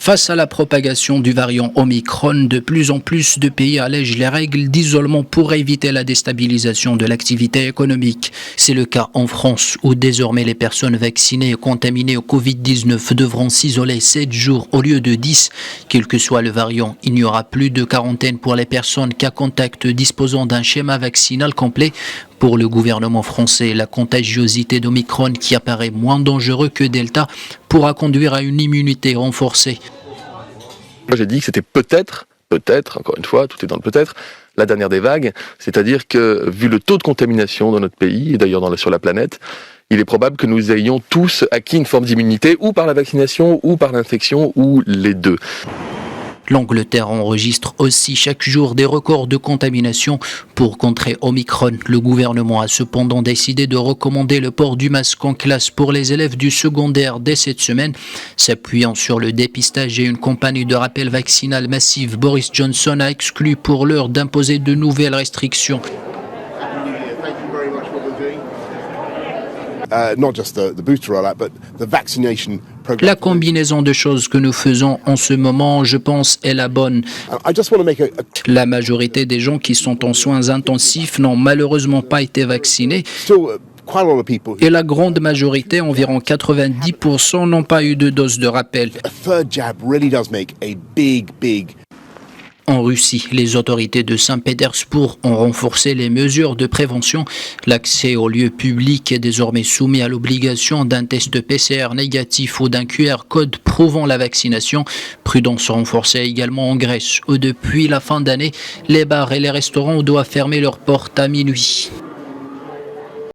Face à la propagation du variant Omicron, de plus en plus de pays allègent les règles d'isolement pour éviter la déstabilisation de l'activité économique. C'est le cas en France où désormais les personnes vaccinées et contaminées au Covid-19 devront s'isoler 7 jours au lieu de 10. Quel que soit le variant, il n'y aura plus de quarantaine pour les personnes cas contact disposant d'un schéma vaccinal complet. Pour le gouvernement français, la contagiosité d'Omicron, qui apparaît moins dangereux que Delta, pourra conduire à une immunité renforcée. Moi, j'ai dit que c'était peut-être, encore une fois, tout est dans le peut-être, la dernière des vagues. C'est-à-dire que, vu le taux de contamination dans notre pays, et d'ailleurs sur la planète, il est probable que nous ayons tous acquis une forme d'immunité, ou par la vaccination, ou par l'infection, ou les deux. L'Angleterre enregistre aussi chaque jour des records de contamination. Pour contrer Omicron, le gouvernement a cependant décidé de recommander le port du masque en classe pour les élèves du secondaire dès cette semaine. S'appuyant sur le dépistage et une campagne de rappel vaccinal massive, Boris Johnson a exclu pour l'heure d'imposer de nouvelles restrictions. La combinaison de choses que nous faisons en ce moment, je pense, est la bonne. La majorité des gens qui sont en soins intensifs n'ont malheureusement pas été vaccinés. Et la grande majorité, environ 90%, n'ont pas eu de dose de rappel. En Russie, les autorités de Saint-Pétersbourg ont renforcé les mesures de prévention. L'accès aux lieux publics est désormais soumis à l'obligation d'un test PCR négatif ou d'un QR code prouvant la vaccination. Prudence renforcée également en Grèce, où depuis la fin d'année, les bars et les restaurants doivent fermer leurs portes à minuit.